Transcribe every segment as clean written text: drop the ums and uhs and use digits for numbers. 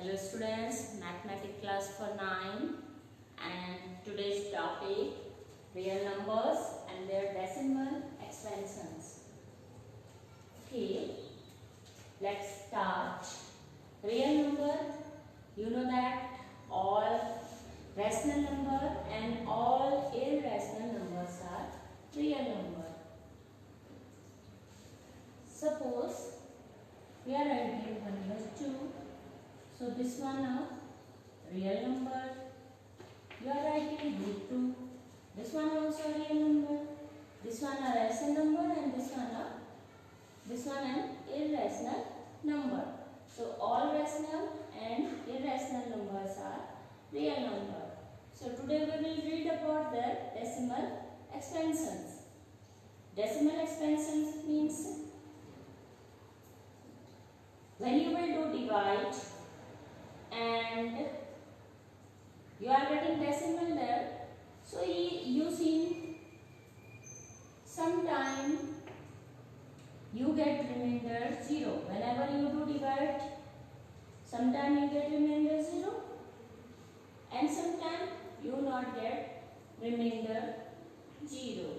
Hello students, mathematics class for 9 and today's topic real numbers and their decimal expansions. Okay, let's start. Real number, you know that all rational number and all irrational numbers are real number. Suppose we are writing 1/2. So this one a real number. You are writing √2. This one also a real number. This one a rational number and this one an irrational number. So all rational and irrational numbers are real number. So today we will read about their decimal expansions. Decimal expansions means when you will do divide and you are getting decimal there, so you see sometime you get remainder 0. Whenever you do divide, sometime you get remainder 0 and sometime you not get remainder 0.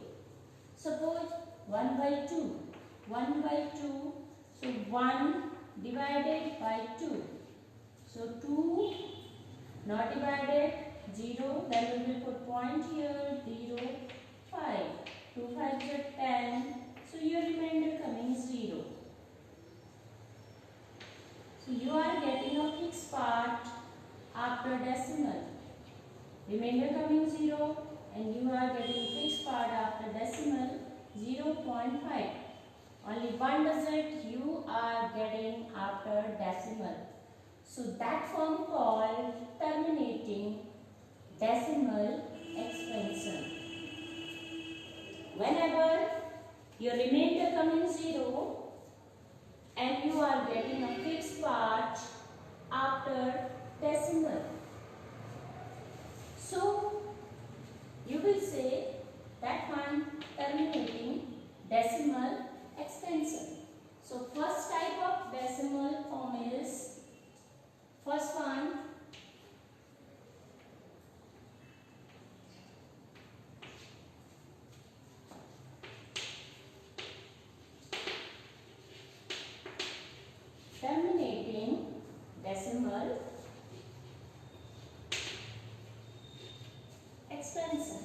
Suppose 1/2, 1/2, so 1 divided by 2. So 2 not divided 0, then we will put point here 0, 5. 2 5 is 10. So your remainder coming 0. So you are getting a fixed part after decimal. Remainder coming 0 and you are getting fixed part after decimal 0.5. Only one digit you are getting after decimal. So that form called terminating decimal expansion. Whenever your remainder coming 0 and you are getting a fixed part after decimal. So you will say that one terminating decimal expansion. So first type of decimal form is first one terminating decimal expansion.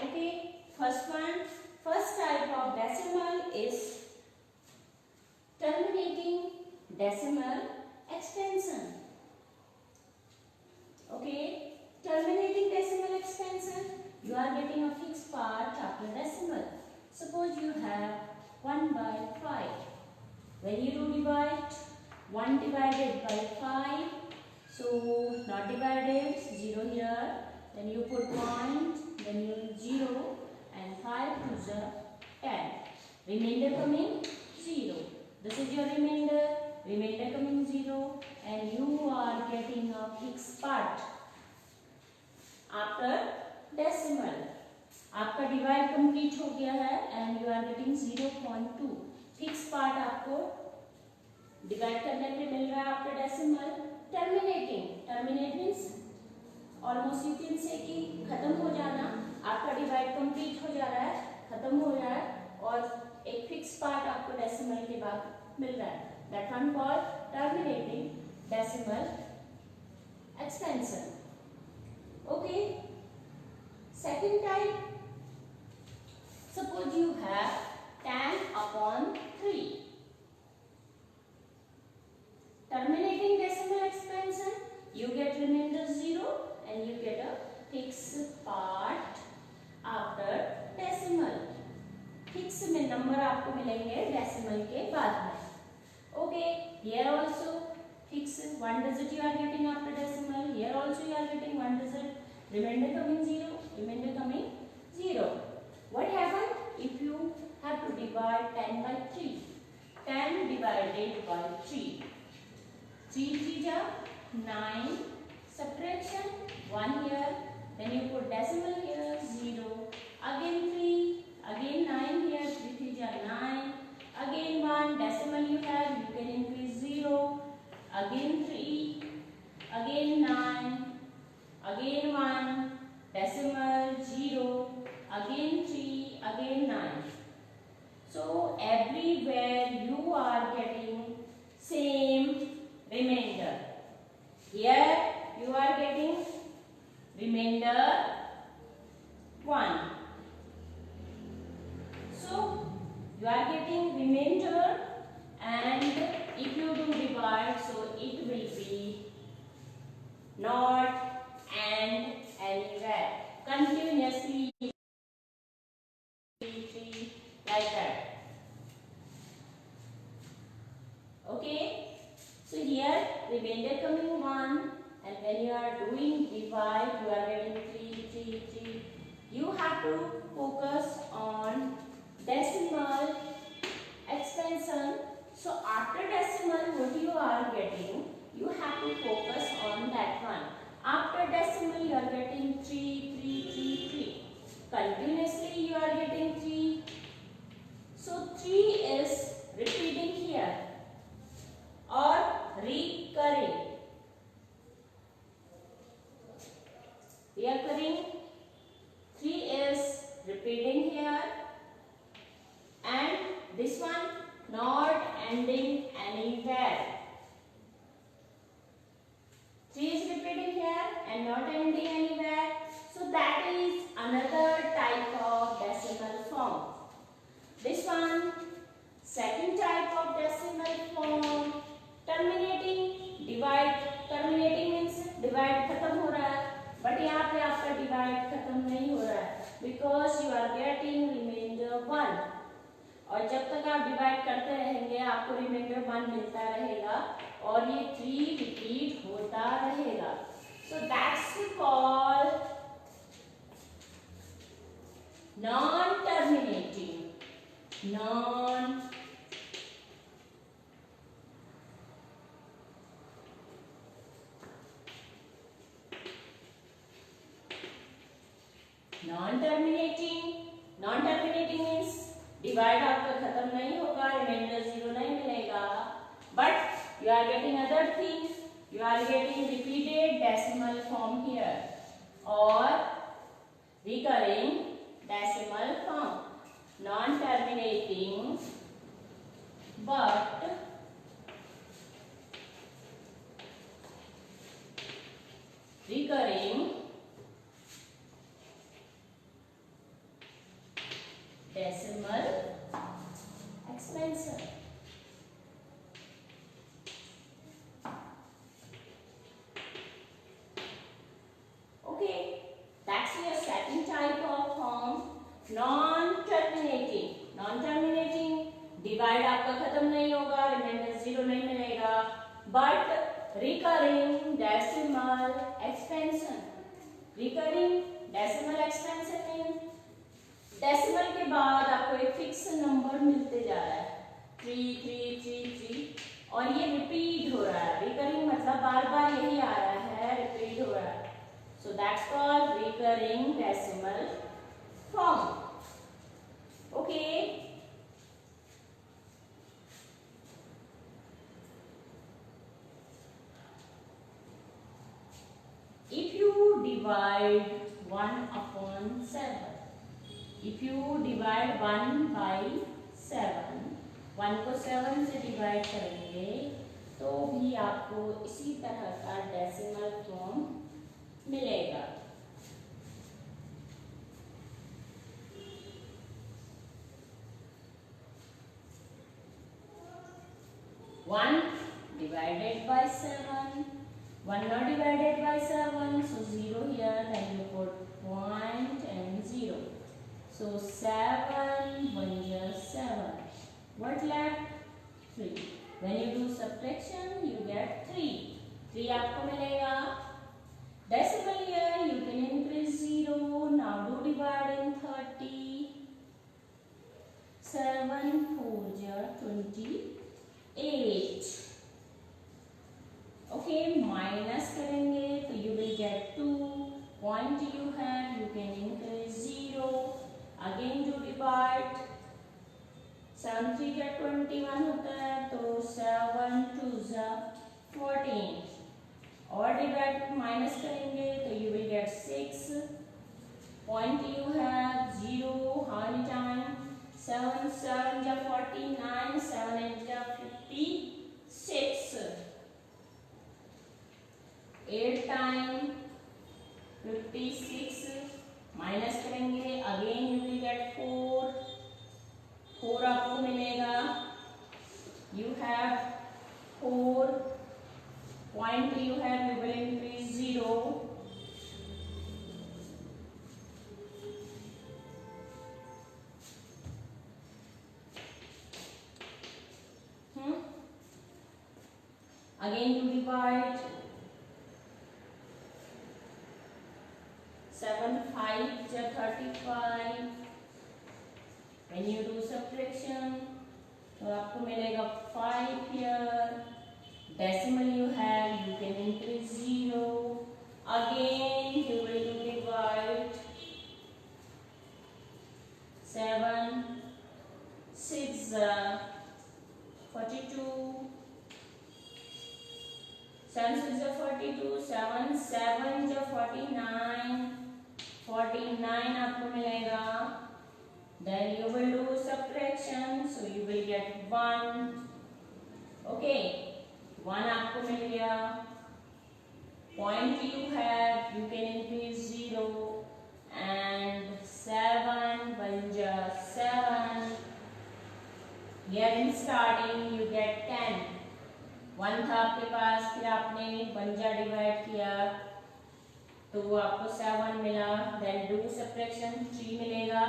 Okay, first type of decimal is terminating decimal expansion. Okay, terminating decimal expansion, you are getting a fixed part after decimal. Suppose you have 1/5. When you do divide, 1 divided by 5, so not divided, 0 here, then you put point, then you 0 and 5 to the 10. Remainder coming 0. This is your remainder. Remainder coming 0 and you are getting a fixed part after decimal. आपका divide complete हो गया है and you are getting 0.2. Fix part आपको divide करने पे मिल रहा है after decimal. Terminate means almost you can say कि खत्म हो जाना. आपका डिवाइड कंप्लीट हो जा रहा है, खत्म हो रहा है और एक फिक्स पार्ट आपको डेसिमल के बाद मिल रहा है. That one called terminating decimal expansion. Okay, second type, suppose you have 10/3. Terminating decimal expansion, you get remainder 0 and you get a fixed part after decimal. Fixed में नंबर आपको मिलेंगे decimal के बाद में. Okay, here also fixed, one digit you are getting after decimal. Here also you are getting one digit. Remainder coming 0, remainder coming 0. What happened if you have to divide 10/3? 10 divided by 3. 3 3 ja 9. Subtraction 1 here. Then you put decimal here 0. Again 3. Again 9 here. 3 again 1, decimal 0, again 3, again 9. So everywhere you are getting same remainder. Here you are getting remainder 1. So you are getting remainder, and if you do divide, so it will be not and anywhere. Continuously 3 like that. Okay. So here remainder coming 1, and when you are doing divide, you are getting 3. You have to focus on decimal expansion. So after decimal, what you are getting, you have to focus on that one. After decimal, you are getting 3. Continuously you are getting 3. So 3 is repeating here or recurring. Recurring 3 is repeating here, and this one not ending anywhere. 3 is repeating here and not ending anywhere. So that is another type of decimal form. This one, second type of decimal form, terminating divide. Terminating means divide खत्म हो रहा है, but यहाँ पे आपका divide खत्म नहीं हो रहा है, because you are getting remainder 1. और जब तक आप डिवाइड करते रहेंगे आपको रिमाइंडर 1 मिलता रहेगा और ये 3 रिपीट होता रहेगा. So that's called non terminating. Non terminating means divide आपका खत्म नहीं होगा, रिमाइंडर 0 नहीं मिलेगा, but you are getting other things. You are getting repeated decimal form here और recurring decimal form. Non terminating but recurring decimal expansion. Okay, that's your second type of form, non-terminating. Non-terminating, divide आपका खत्म नहीं होगा, remainder 0 नहीं मिलेगा, but recurring decimal expansion. Recurring decimal expansion means decimal के बाद आपको एक फिक्स नंबर मिलते जा रहा है 3 और ये रिपीट हो रहा है. रिकरिंग मतलब बार बार यही आ रहा है, रिपीट हो रहा है. सो that's called recurring decimal form. Okay, if you divide 1/7, if you divide 1/7, 1 को 7 से डिवाइड करेंगे तो भी आपको इसी तरह का डेसिमल फॉर्म मिलेगा. One divided by 7, 1 not divided by 7, so 0 here, then you put point and 0. So 7 1 is 7. What left? 3. When you do subtraction, you get 3. 3 आपको मिलेगा. Decimal here, you can increase 0. Now do divide in 30. 7 4 is 28. Okay, minus करेंगे तो you will get 2. Point you have, you can increase 0. Again do divide. 7 3 का 21 होता है तो 7 2 is 14. और divide minus करेंगे तो you will get 6. Point you have 0. How many times? 7 7 ja 49, 7 8 ja 56. 8 times 56 minus करेंगे, अगेन यू विल गेट 4 आपको मिलेगा. You have 4. Point you have, you will increase 0. Again you divide. 7 5 ja 35. When you do subtraction तो आपको मिलेगा 5 here. Decimal you have, you can increase 0. Again you will do divide. 7 6 42. 7 6 are 42, 7 7 are 49, 49 आपको मिलेगा. Then you will do subtraction, so you will get 1. Okay, 1 आपको मिल गया. Point you have, you can increase 0, and 7 1 ja 7. Here in starting you get 10. 1 था आपके पास, फिर आपने 1 जा divide किया तो आपको 7 मिला. देन डू सब्ट्रैक्शन, 3 मिलेगा,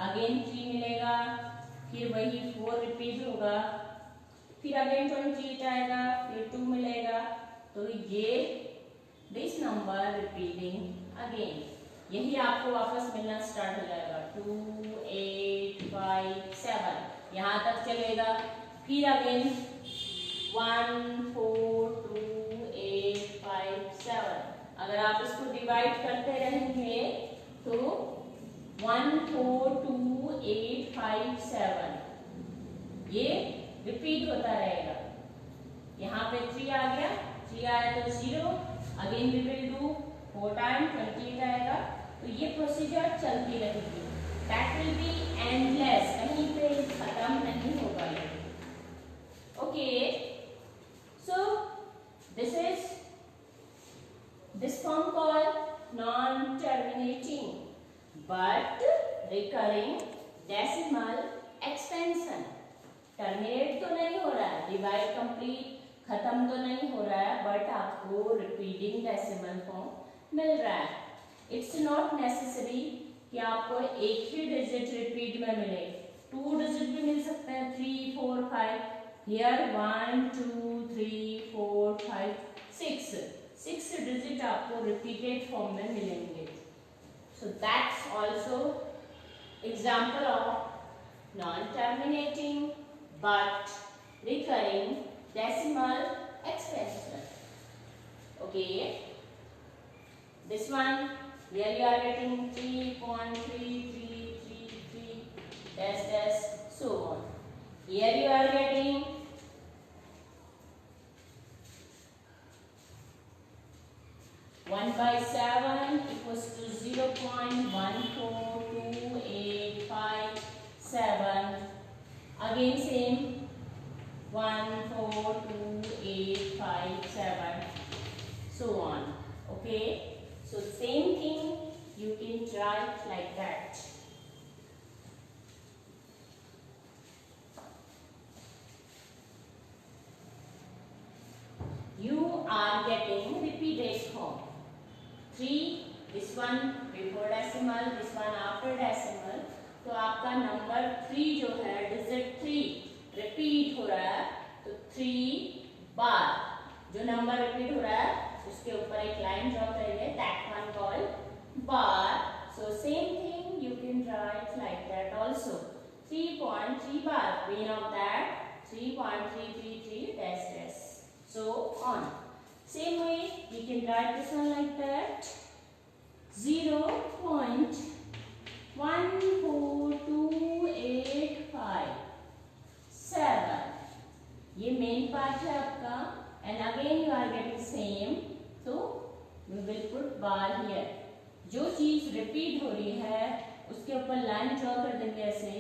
अगेन 3 मिलेगा, फिर वही 4 रिपीट होगा, फिर अगेन 28 आएगा, फिर 2 मिलेगा. तो ये दिस नंबर रिपीटिंग अगेन, यही आपको वापस मिलना स्टार्ट हो जाएगा. 2 8 5 7 यहाँ तक चलेगा. फिर अगेन 1 4 2 8 5 7. अगर आप इसको डिवाइड करते रहेंगे तो 1 4 2 8 5 7 ये रिपीट होता रहेगा. यहाँ पे 3 आ गया, 3 आया तो 0. Again we will do 4 time 28 आएगा. तो ये प्रोसीजर चलती रहेगी. दैट विल बी एंडलेस, कहीं पे खत्म नहीं होगा ये. Okay, so this is this form called non-terminating but recurring decimal expansion. Terminate तो नहीं हो रहा है, डिवाइड कंप्लीट खत्म तो नहीं हो रहा है, बट आपको रिपीटिंग डेसिमल फॉर्म मिल रहा है. इट्स नॉट नेसेसरी कि आपको एक ही डिजिट रिपीट में मिले. 2 डिजिट भी मिल सकते हैं, 3 4 5. Here 1 2 3 4 5 6 डिजिट आपको रिपीटेड फॉर्म में मिलेंगे. So that's also example of non-terminating but recurring decimal expansion. Okay, this one here you are getting 3.3333 dash dash so on. Here you are getting 1/7 equals to 0.142857. Again same 14287 so on. Okay, so same thing you can try like that. You are getting repeated form. 3, this one before decimal, this one after decimal. तो आपका number 3 जो है, digit 3 repeat हो रहा है, तो 3 बार जो number repeat हो रहा है उसके ऊपर एक लाइन ड्रॉ करेंगे, that one called bar. So same thing you can write like that also. 3.3 bar, mean of that 3.333 dash dash so on. Same way we can write this one like that. 0.14285 ये main part है आपका. And again you are getting same, तो bar here. जो चीज repeat हो रही है उसके ऊपर लाइन ड्रॉ कर देंगे ऐसे.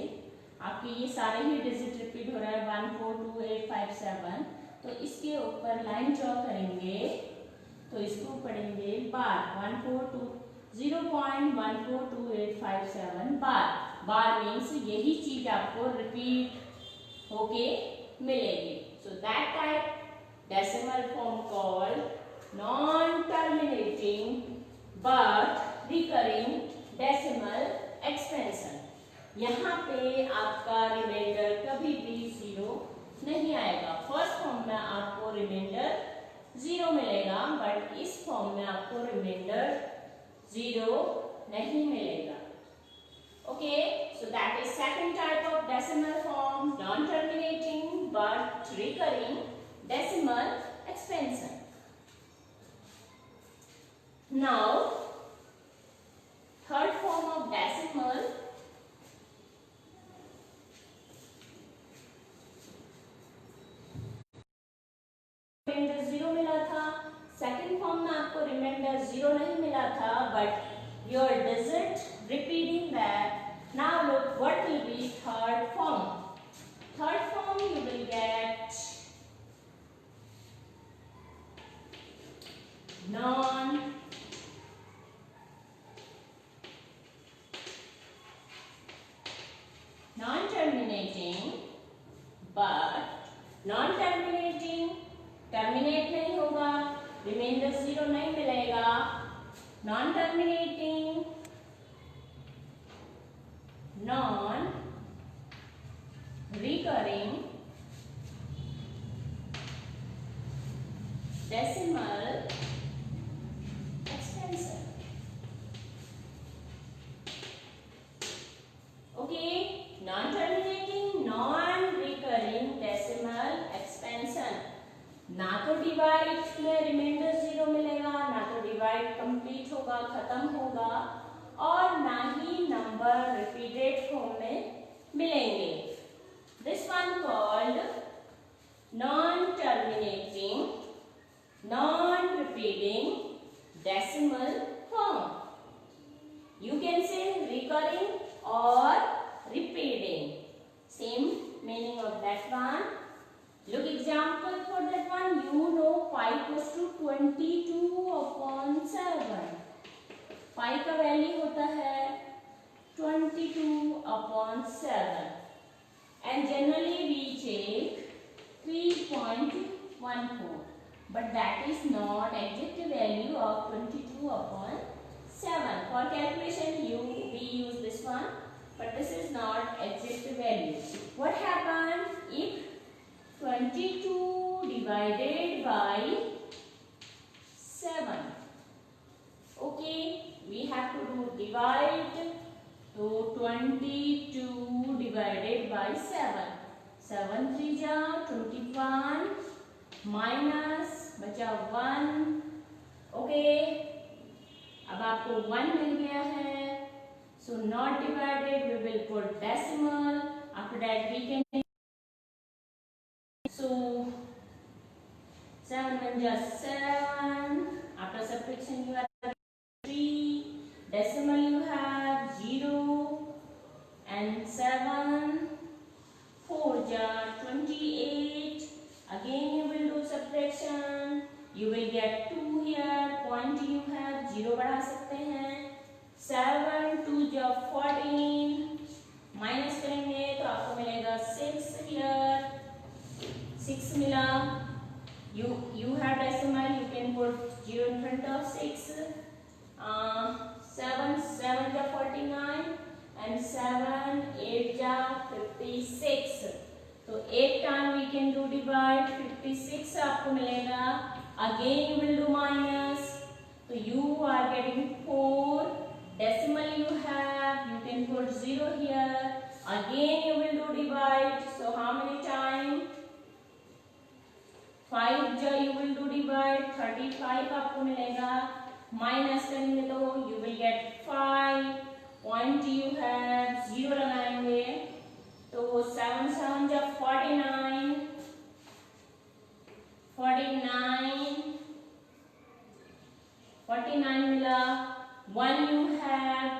आपके ये सारे ही डिजिट रिपीट हो रहा है 1 4 2 8 5 7. तो इसके ऊपर लाइन ड्रॉ करेंगे तो इसको पढ़ेंगे बार. 1 4 2 0.142857 बार. बार मीन्स यही चीज आपको रिपीट होके मिलेगी. So that type decimal form called non terminating but recurring decimal expansion. यहाँ पे आपका रिमाइंडर कभी भी जीरो नहीं आएगा. फर्स्ट फॉर्म में आपको रिमाइंडर जीरो मिलेगा बट इस फॉर्म में आपको रिमाइंडर जीरो नहीं मिलेगा. Okay, so that is second type of decimal form, non terminating but recurring decimal expansion. Now third form of decimal reminder zero मिला था. सेकेंड फॉर्म में आपको रिमाइंडर जीरो नहीं मिला था but your digit repeating that. Now look what will be third form. Third form you will get non terminating but non terminating terminate नहीं होगा, reminder zero नहीं मिलेगा. Non terminating non recurring decimal expansion. Okay, non terminating non recurring decimal expansion. ना तो divide में reminder zero मिलेगा, ना तो डिवाइड कंप्लीट होगा, खत्म होगा, और ना ही नंबर रिपीटेड फॉर्म में मिलेंगे. This one called non terminating non repeating decimal form. You can say recurring और repeating, same meaning of that one. Look example for that one. You know pi equals to 22/7. pi का value होता है 22/7 and generally we take 3.14 but that is not exact value of 22/7. For calculation we use this one but this is not exact value. What happens if 22 divided by 7? Okay, we have to do divide. So 22 divided by 7. 7 3 जा 21 minus बचा 1. Okay, अब आपको 1 मिल गया है. So not divided, we will put decimal. After that we can. So 7 1 just 7. After subtraction you have 3. Decimal you have 0 and 7. 4 just 28. Again you will do subtraction. You will get 2 here. Point you have 0 बढ़ा सकते हैं. 7 2 just 14. Minus करेंगे तो आपको मिलेगा 6 here. 6 मिला. You have decimal, you can put 0 in front of 6. 7 7 ja 49 and 7 8 ja 56. तो 8 time we can do divide. 56 आपको मिलेगा. Again you will do minus. So you are getting 4. Decimal you have, you can put 0 here. Again you will do divide. So how many times? 5 जो you will do divide. 35 आपको मिलेगा. Minus करेंगे तो you will get 5. Point you have 0 लगाएंगे तो 7 7 जब 49. 49 49 मिला. 1 you have,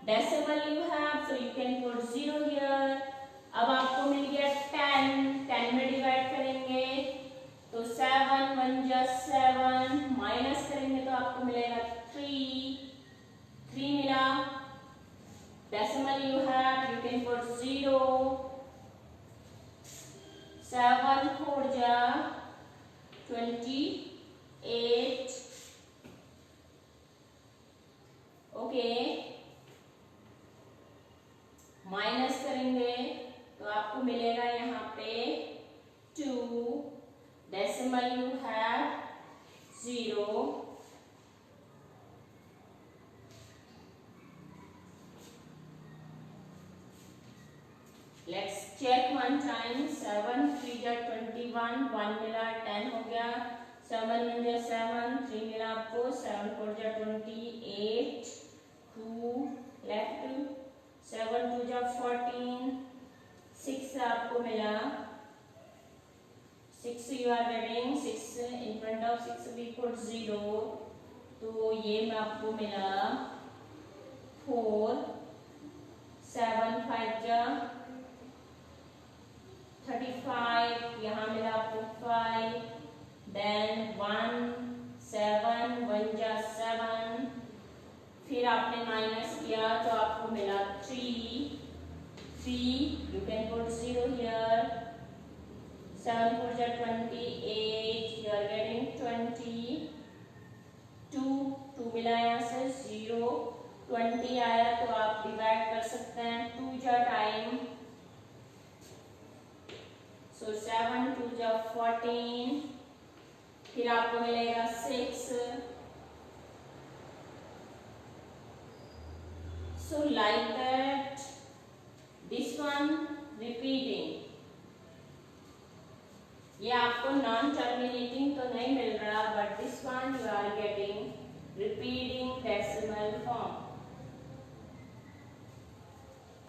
decimal you have, so you can put 0 here. अब आपको मिल गया 10. 10 में डिवाइड करेंगे तो 7 1 जा 7, माइनस करेंगे तो आपको मिलेगा 3. 3 मिला. decimal you have, you can put 0. 7 4 जा 28. ओके, माइनस करेंगे तो आपको मिलेगा यहाँ पे 2. Decimal you have 0. Let's check one time. 7 3 जा 21, 1 मिला, 10 हो गया. 7 1 जा 7, 3 मिला आपको, 7 4 जा 28, 2 लेफ्ट, 7 2 जा 14, 6 आपको मिला. 6 you are getting, 6 in front of 6 we put 0, तो ये में आपको मिला 4. 7 5 जा 35, यहाँ मिला आपको 5. देन 1 7 1 जा 7, फिर आपने माइनस किया तो आपको मिला 3. 3 you can put 0 here. 7 4 जा 28, you are getting 20. 2 मिला यहाँ से 0. 20 आया तो आप डिवाइड कर सकते हैं. 2 जा टाइम, so 7 2 जा 14, फिर आपको मिलेगा 6. So like that, this one repeating. ये आपको नॉन टर्मिनेटिंग तो नहीं मिल रहा, but this one you are getting repeating decimal form.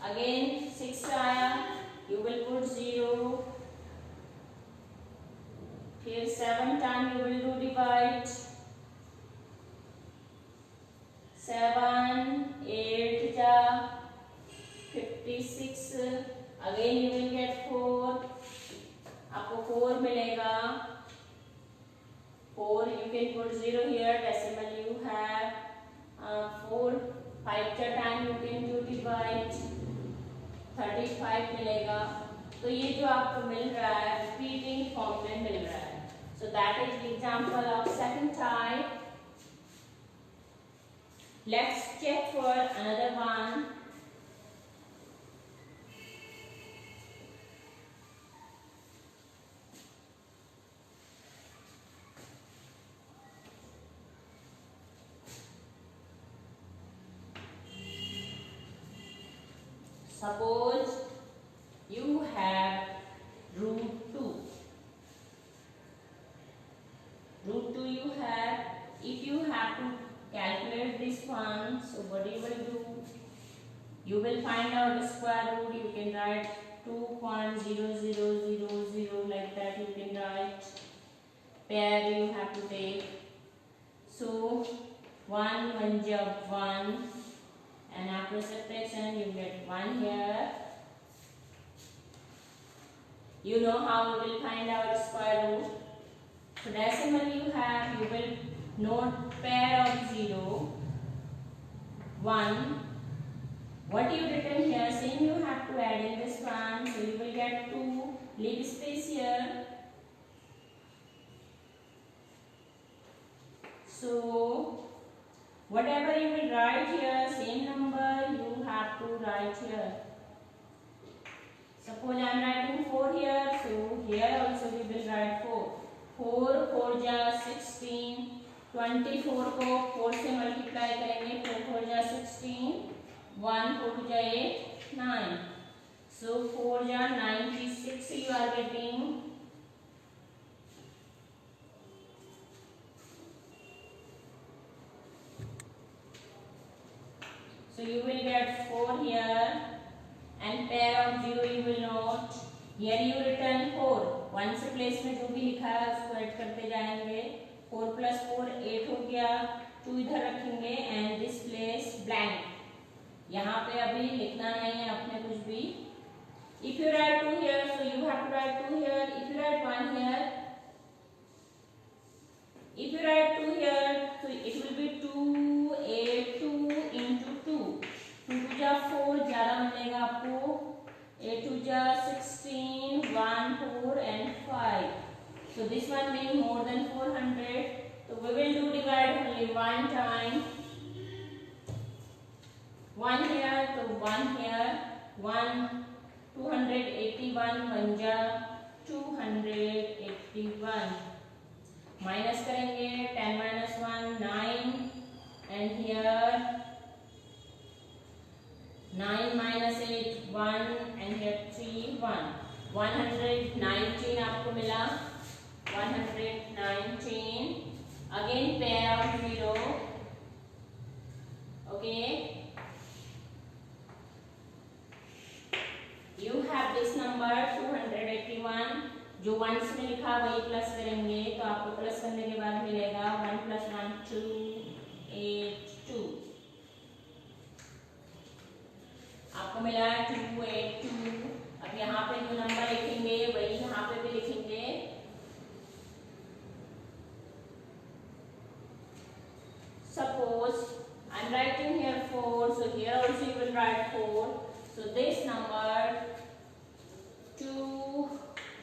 Again 6 आया, you will put 0. फिर 7 time you will do divide. 7 8 जा 56. Again you will get 4. आपको 4 मिलेगा. 4 you can put 0 here. Decimal you have 4. 5 का time you can do divide. 35 मिलेगा. तो ये जो आपको मिल रहा है repeating form में मिल रहा है. So that is the example of second type. Let's check for another one. Suppose you have root 2. Root 2 you have. If you have to calculate this one, so what you will do? You will find out the square root. You can write 2.0000 like that. You can write. Pair you have to take. So 1 1 jump 1, and after subtraction you get 1 here. You know how we will find out square root. So decimal you have, you will note pair of 0, 1. What you written here, same you have to add in this one. So you will get 2, leave space here. So whatever you will write here, same number you have to write here. Suppose I am writing 4 here, so here also we will write 4. 4 4 जा 16, 24 को 4 से multiply करेंगे. 4 4 जा 16, 1 4 जा 8 9. So 4 जा 96 you are getting. So you will get 4 here, and pair of 0 you will note. Here you return 4. 1 से place में जो भी लिखा है उसको ऐड करते जाएंगे. 4 + 4 8 हो गया. 2 इधर रखेंगे एंड दिस प्लेस ब्लैंक, यहाँ पे अभी लिखना नहीं है अपने कुछ भी. If you write 2 here, so you have to write 2 here. If you write 1 here, if you write 2 here, so it will be 2 8 2 into 2. 2 to जा 4 ज़्यादा मिलेगा आपको. 8 to जा 16 1 4 and 5. So this one being more than 400. So we will do divide only one time. 1 here, so 1 here, 1. 281 1 जा 281. Minus करेंगे 10 minus 1 9 and here 9 minus 8 1 and here 3 1. 119 आपको मिला. 119. Again pair of 0. Okay. You have this number 281. जो once में लिखा वही plus करेंगे, तो आपको प्लस करने के बाद मिलेगा 1 + 1 2 8 2. आपको मिला 2 8 2. अब यहाँ पे जो नंबर लिखेंगे वही यहाँ पे भी लिखेंगे. Suppose I'm writing here 4, so here also you will write 4. So this number 2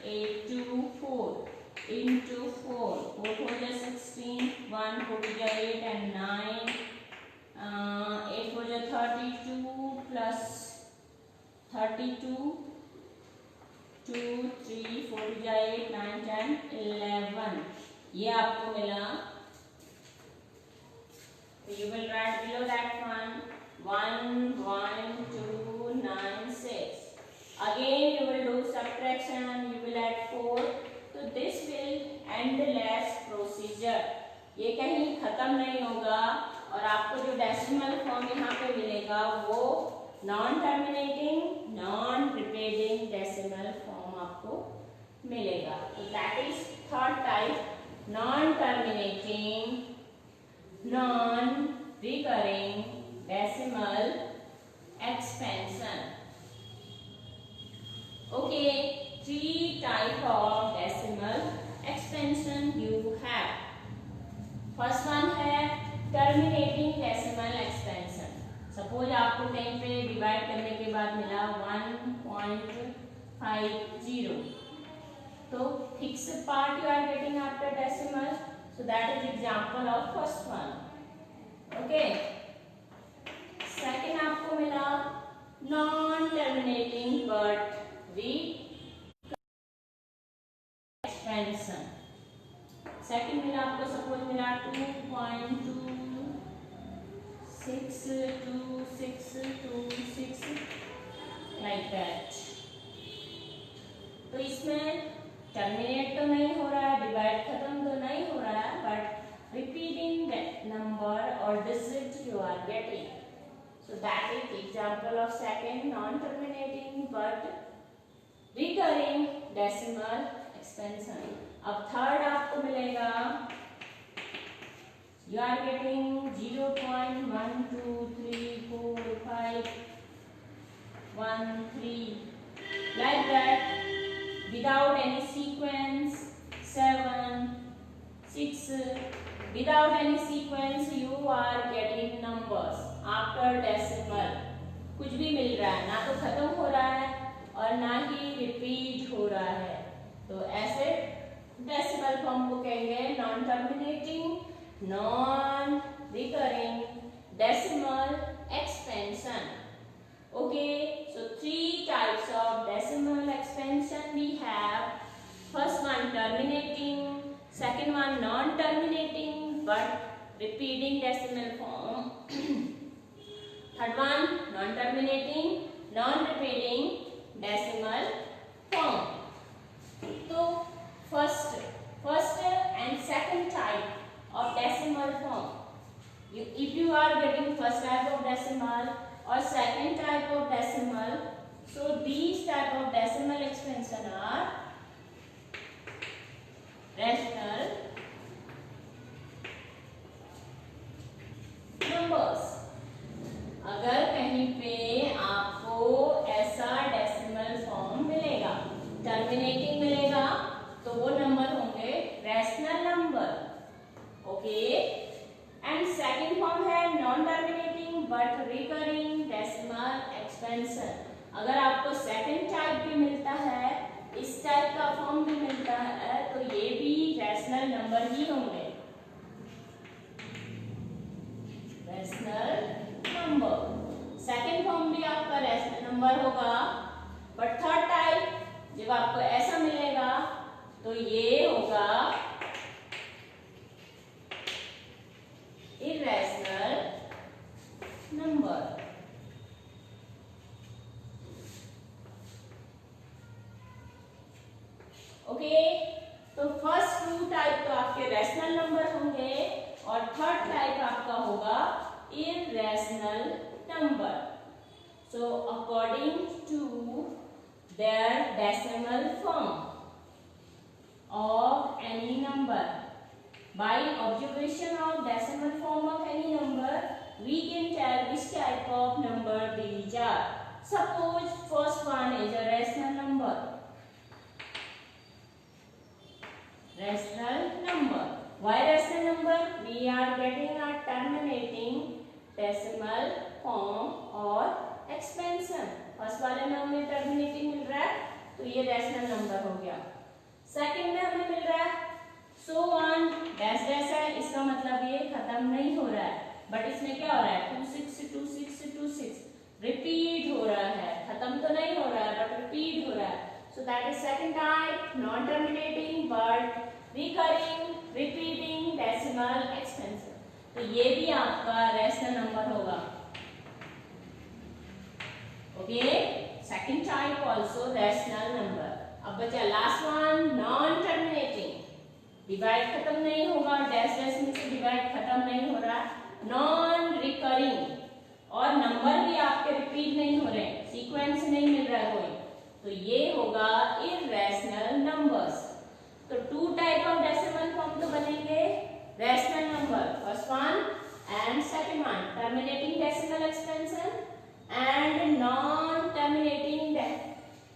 8 2 4 into 4. 4 4 जा 16, 1 4 जा 8 and 9. 8 4 जा 32 plus 32. 2 3 4 जा 8 9 10 11. ये आपको मिला. So you will write below that one 1 1 2 9 6. Again you will do subtraction. You will add 4. So this will endless procedure. ये कहीं खत्म नहीं होगा और आपको जो डेसिमल फॉर्म यहाँ पे मिलेगा वो non terminating non repeating decimal form आपको मिलेगा. तो that is third type, non terminating non recurring decimal expansion. Okay, 3 type of decimal expansion you have. First one है terminating decimal expansion. Suppose आपको 10 पे डिवाइड करने के बाद मिला 1.50. तो fixed part you are getting after decimal. So that is example of first one. Okay. Second आपको मिला non terminating but expansion. Second मिला आपको, सपोज मिला 2.262626 लाइक दैट. तो इसमें टर्मिनेट तो नहीं हो रहा है, डिवाइड खत्म तो नहीं हो रहा है, बट रिपीटिंग नंबर और digit you are getting. So that is example of second non-terminating but recurring decimal expansion. अब third आपको मिलेगा, you are getting 0.123451 like that without any sequence. 7 6 without any sequence you are getting numbers after decimal. कुछ भी मिल रहा है, ना तो खत्म हो रहा है और ना ही रिपीट हो रहा है. तो ऐसे डेसिमल फॉर्म को कहेंगे non terminating non recurring decimal expansion. Okay, so 3 types of decimal expansion we have. First one terminating, second one non terminating but repeating decimal form. Third one non-terminating non-repeating decimal form. So first and second type of decimal form, if you are getting first type of decimal or second type of decimal, so these type of decimal expansion are rational time पे आपको ऐसा decimal form मिलेगा, terminating मिलेगा, तो वो number होंगे rational number. Okay, and second form है non terminating but recurring decimal expansion. अगर आपको सेकंड टाइप भी मिलता है, इस टाइप का फॉर्म भी मिलता है, तो ये भी रैशनल नंबर ही होंगे, रैशनल नंबर। सेकंड फॉर्म भी आपका रैशनल नंबर होगा, बट थर्ड टाइप जब आपको ऐसा मिलेगा तो ये होगा इर्रेशनल नंबर। ओके, तो फर्स्ट टू टाइप तो आपके रैशनल नंबर होंगे और थर्ड टाइप आपका होगा irrational number. So according to their decimal form of any number, by observation of decimal form of any number, we can tell which type of number these are. Suppose first one is a rational number. Rational number. Why rational number? We are getting a terminating decimal form or expansion. First वाले में हमें terminating मिल रहा है, तो ये rational number हो गया। Second में हमें मिल रहा है सो वन डैश डैश है, इसका मतलब ये खत्म नहीं हो रहा है, बट इसमें क्या हो रहा है 262626 रिपीट हो रहा है, खत्म तो नहीं हो रहा है बट रिपीट हो रहा है। सो that is second type, non terminating but recurring repeating decimal expansion. तो ये भी आपका रैशनल नंबर होगा। Okay, second type also rational number. अब बचा last one non terminating, divide खत्म नहीं होगा, डैश डैश में से डिवाइड खत्म नहीं हो रहा, नॉन रिकरिंग और नंबर भी आपके रिपीट नहीं हो रहे, सीक्वेंस नहीं मिल रहा है कोई, तो ये होगा इर्रेशनल नंबर्स। तो two type of decimal form तो बनेंगे rational number, first one and second one, terminating decimal expansion and non-terminating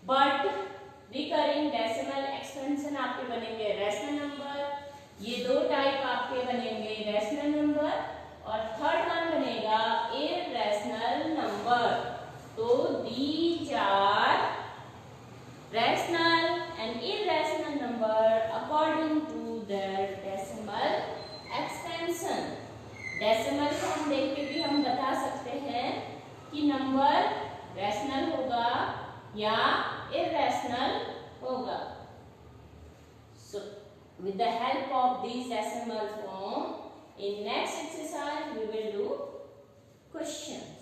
but recurring decimal expansion आपके बनेंगे रैशनल नंबर। ये दो टाइप आपके बनेंगे रैशनल नंबर और थर्ड वन बनेगा इर्रेशनल नंबर। तो these are rational and irrational number according to their decimal expansion। Decimal form देख के भी हम बता सकते हैं कि नंबर रैशनल होगा या इर्रेशनल होगा। So with the help of these decimal form, in next exercise we will do questions.